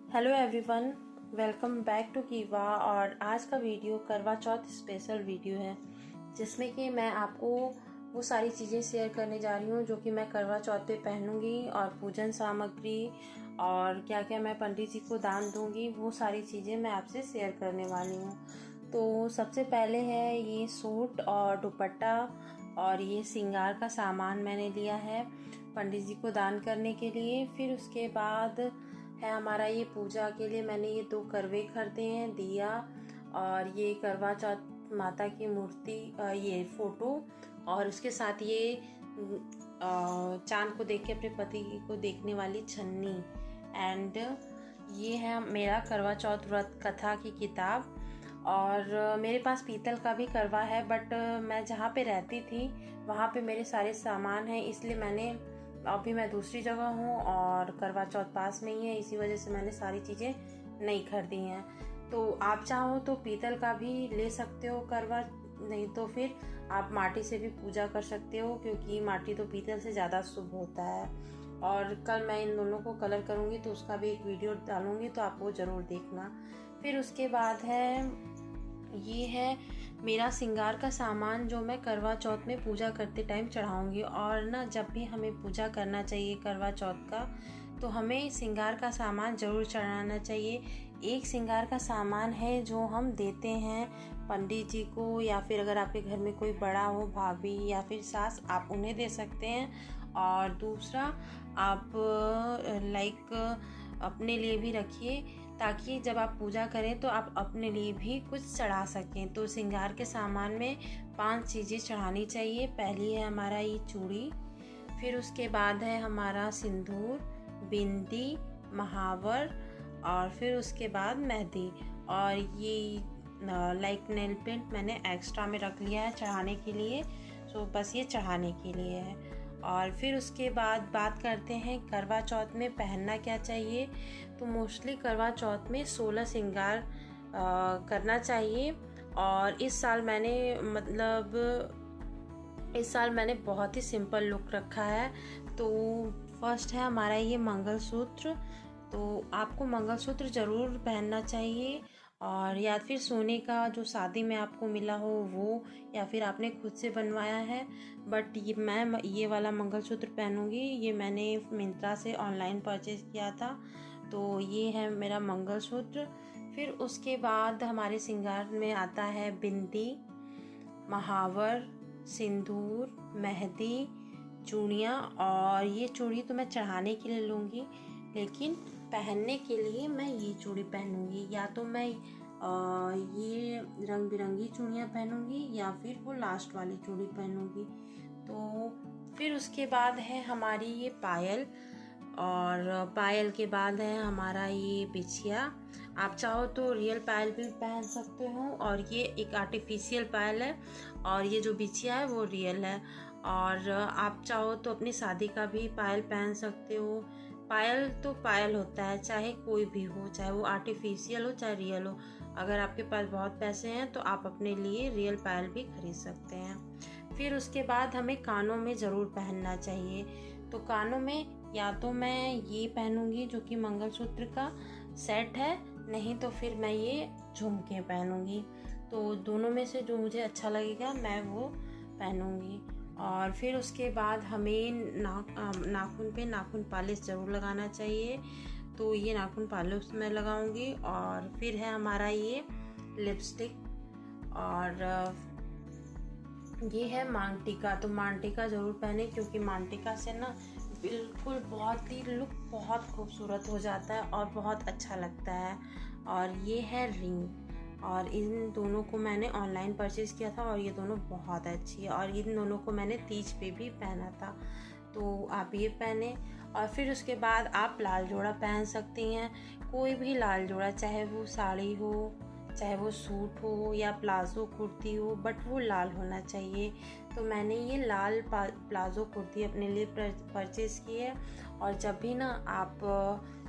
Hello everyone, welcome back to कीवा। और आज का वीडियो करवा चौथ स्पेशल वीडियो है जिसमें कि मैं आपको वो सारी चीज़ें शेयर करने जा रही हूँ जो कि मैं करवा चौथ पे पहनूंगी, और पूजन सामग्री और क्या क्या मैं पंडित जी को दान दूंगी, वो सारी चीज़ें मैं आपसे शेयर करने वाली हूँ। तो सबसे पहले है ये सूट और दुपट्टा और ये श्रृंगार का सामान मैंने लिया है पंडित जी को दान करने के लिए। फिर उसके बाद है हमारा ये पूजा के लिए मैंने ये 2 करवे खरीदे हैं, दिया और ये करवा चौथ माता की मूर्ति, ये फोटो, और उसके साथ ये चांद को देख के अपने पति को देखने वाली छन्नी। एंड ये है मेरा करवा चौथ व्रत कथा की किताब। और मेरे पास पीतल का भी करवा है, बट मैं जहाँ पे रहती थी वहाँ पे मेरे सारे सामान हैं, इसलिए अभी मैं दूसरी जगह हूँ और करवा चौथ पास में ही है, इसी वजह से मैंने सारी चीज़ें नहीं खरीदी हैं। तो आप चाहो तो पीतल का भी ले सकते हो करवा, नहीं तो फिर आप माटी से भी पूजा कर सकते हो, क्योंकि माटी तो पीतल से ज़्यादा शुभ होता है। और कल मैं इन दोनों को कलर करूँगी तो उसका भी एक वीडियो डालूँगी, तो आप वो ज़रूर देखना। फिर उसके बाद ये है मेरा श्रृंगार का सामान जो मैं करवा चौथ में पूजा करते टाइम चढ़ाऊंगी। और ना, जब भी हमें पूजा करना चाहिए करवा चौथ का, तो हमें श्रृंगार का सामान ज़रूर चढ़ाना चाहिए। एक श्रृंगार का सामान है जो हम देते हैं पंडित जी को, या फिर अगर आपके घर में कोई बड़ा हो, भाभी या फिर सास, आप उन्हें दे सकते हैं। और दूसरा आप अपने लिए भी रखिए, ताकि जब आप पूजा करें तो आप अपने लिए भी कुछ चढ़ा सकें। तो श्रृंगार के सामान में 5 चीज़ें चढ़ानी चाहिए। पहली है हमारा ये चूड़ी, फिर उसके बाद है हमारा सिंदूर, बिंदी, महावर, और फिर उसके बाद मेहंदी। और ये नेल पेंट मैंने एक्स्ट्रा में रख लिया है चढ़ाने के लिए, सो बस ये चढ़ाने के लिए है। और फिर उसके बाद बात करते हैं करवा चौथ में पहनना क्या चाहिए। तो मोस्टली करवा चौथ में 16 श्रृंगार करना चाहिए। और इस साल मैंने बहुत ही सिंपल लुक रखा है। तो फर्स्ट है हमारा ये मंगलसूत्र। तो आपको मंगलसूत्र ज़रूर पहनना चाहिए, और या फिर सोने का जो शादी में आपको मिला हो वो, या फिर आपने खुद से बनवाया है। बट मैं ये वाला मंगलसूत्र पहनूंगी, ये मैंने मिंत्रा से ऑनलाइन परचेज किया था। तो ये है मेरा मंगलसूत्र। फिर उसके बाद हमारे श्रृंगार में आता है बिंदी, महावर, सिंदूर, मेहंदी, चूड़ियाँ। और ये चूड़ी तो मैं चढ़ाने के लिए लूँगी, लेकिन पहनने के लिए मैं ये चूड़ी पहनूंगी। या तो मैं ये रंग बिरंगी चूड़ियाँ पहनूंगी, या फिर वो लास्ट वाली चूड़ी पहनूंगी। तो फिर उसके बाद है हमारी ये पायल, और पायल के बाद है हमारा ये बिछिया। आप चाहो तो रियल पायल भी पहन सकते हो, और ये एक आर्टिफिशियल पायल है, और ये जो बिछिया है वो रियल है। और आप चाहो तो अपनी शादी का भी पायल पहन सकते हो। पायल तो पायल होता है, चाहे कोई भी हो, चाहे वो आर्टिफिशियल हो चाहे रियल हो। अगर आपके पास बहुत पैसे हैं तो आप अपने लिए रियल पायल भी खरीद सकते हैं। फिर उसके बाद हमें कानों में ज़रूर पहनना चाहिए। तो कानों में या तो मैं ये पहनूंगी जो कि मंगलसूत्र का सेट है, नहीं तो फिर मैं ये झुमके पहनूंगी। तो दोनों में से जो मुझे अच्छा लगेगा मैं वो पहनूंगी। और फिर उसके बाद हमें नाखून पे नाखून पॉलिश ज़रूर लगाना चाहिए। तो ये नाखून पॉलिश मैं लगाऊंगी। और फिर है हमारा ये लिपस्टिक, और ये है मांग टीका। तो मांग टीका ज़रूर पहने, क्योंकि मांग टीका से ना बिल्कुल बहुत ही लुक बहुत खूबसूरत हो जाता है और बहुत अच्छा लगता है। और ये है रिंग, और इन दोनों को मैंने ऑनलाइन परचेज़ किया था, और ये दोनों बहुत अच्छी है। और इन दोनों को मैंने तीज पे भी पहना था, तो आप ये पहने। और फिर उसके बाद आप लाल जोड़ा पहन सकती हैं, कोई भी लाल जोड़ा, चाहे वो साड़ी हो, चाहे वो सूट हो या प्लाजो कुर्ती हो, बट वो लाल होना चाहिए। तो मैंने ये लाल प्लाजो कुर्ती अपने लिए परचेज़ की है। और जब भी ना आप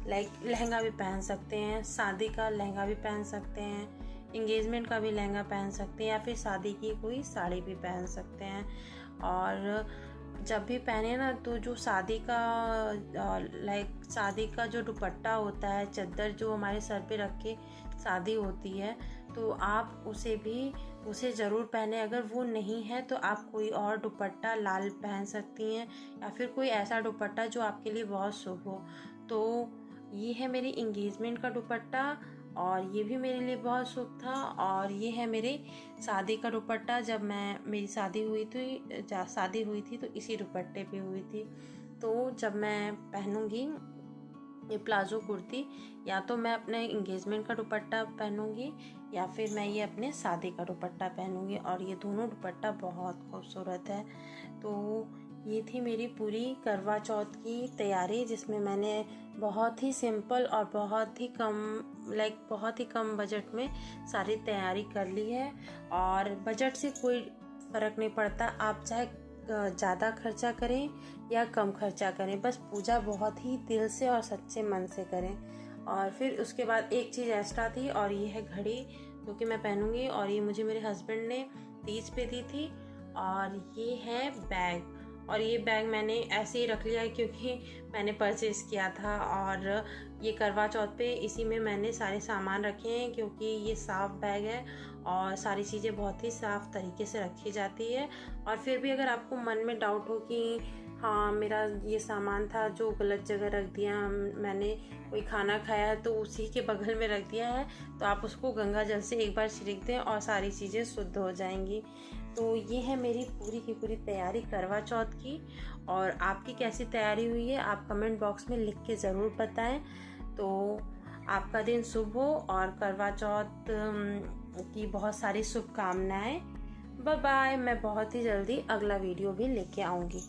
लहंगा भी पहन सकते हैं, शादी का लहंगा भी पहन सकते हैं, इंगेजमेंट का भी लहंगा पहन सकते हैं, या फिर शादी की कोई साड़ी भी पहन सकते हैं। और जब भी पहने ना तो जो शादी का शादी का जो दुपट्टा होता है, चद्दर जो हमारे सर पे रख के शादी होती है, तो आप उसे ज़रूर पहने। अगर वो नहीं है तो आप कोई और दुपट्टा लाल पहन सकती हैं, या फिर कोई ऐसा दुपट्टा जो आपके लिए बहुत शुभ हो। तो ये है मेरी इंगेजमेंट का दुपट्टा, और ये भी मेरे लिए बहुत शुभ था। और ये है मेरे शादी का दुपट्टा, जब मेरी शादी हुई थी तो इसी दुपट्टे पे हुई थी। तो जब मैं पहनूंगी ये प्लाजो कुर्ती, या तो मैं अपने इंगेजमेंट का दुपट्टा पहनूंगी, या फिर मैं ये अपने शादी का दुपट्टा पहनूंगी। और ये दोनों दुपट्टा बहुत खूबसूरत है। तो ये थी मेरी पूरी करवा चौथ की तैयारी, जिसमें मैंने बहुत ही सिंपल और बहुत ही कम बजट में सारी तैयारी कर ली है। और बजट से कोई फ़र्क नहीं पड़ता, आप चाहे ज़्यादा खर्चा करें या कम खर्चा करें, बस पूजा बहुत ही दिल से और सच्चे मन से करें। और फिर उसके बाद एक चीज़ एक्स्ट्रा थी, और ये है घड़ी, जो कि मैं पहनूंगी, और ये मुझे मेरे हस्बैंड ने तीज पे दी थी। और ये है बैग, और ये बैग मैंने ऐसे ही रख लिया है क्योंकि मैंने परचेज़ किया था, और ये करवा चौथ पे इसी में मैंने सारे सामान रखे हैं, क्योंकि ये साफ़ बैग है और सारी चीज़ें बहुत ही साफ़ तरीके से रखी जाती है। और फिर भी अगर आपको मन में डाउट हो कि हाँ मेरा ये सामान था जो गलत जगह रख दिया, मैंने कोई खाना खाया तो उसी के बगल में रख दिया है, तो आप उसको गंगा जल से एक बार छिड़क दें और सारी चीज़ें शुद्ध हो जाएंगी। तो ये है मेरी पूरी की पूरी तैयारी करवा चौथ की। और आपकी कैसी तैयारी हुई है आप कमेंट बॉक्स में लिख के ज़रूर बताएं। तो आपका दिन शुभ हो, और करवा चौथ की बहुत सारी शुभकामनाएं। Bye bye. मैं बहुत ही जल्दी अगला वीडियो भी लेके आऊँगी।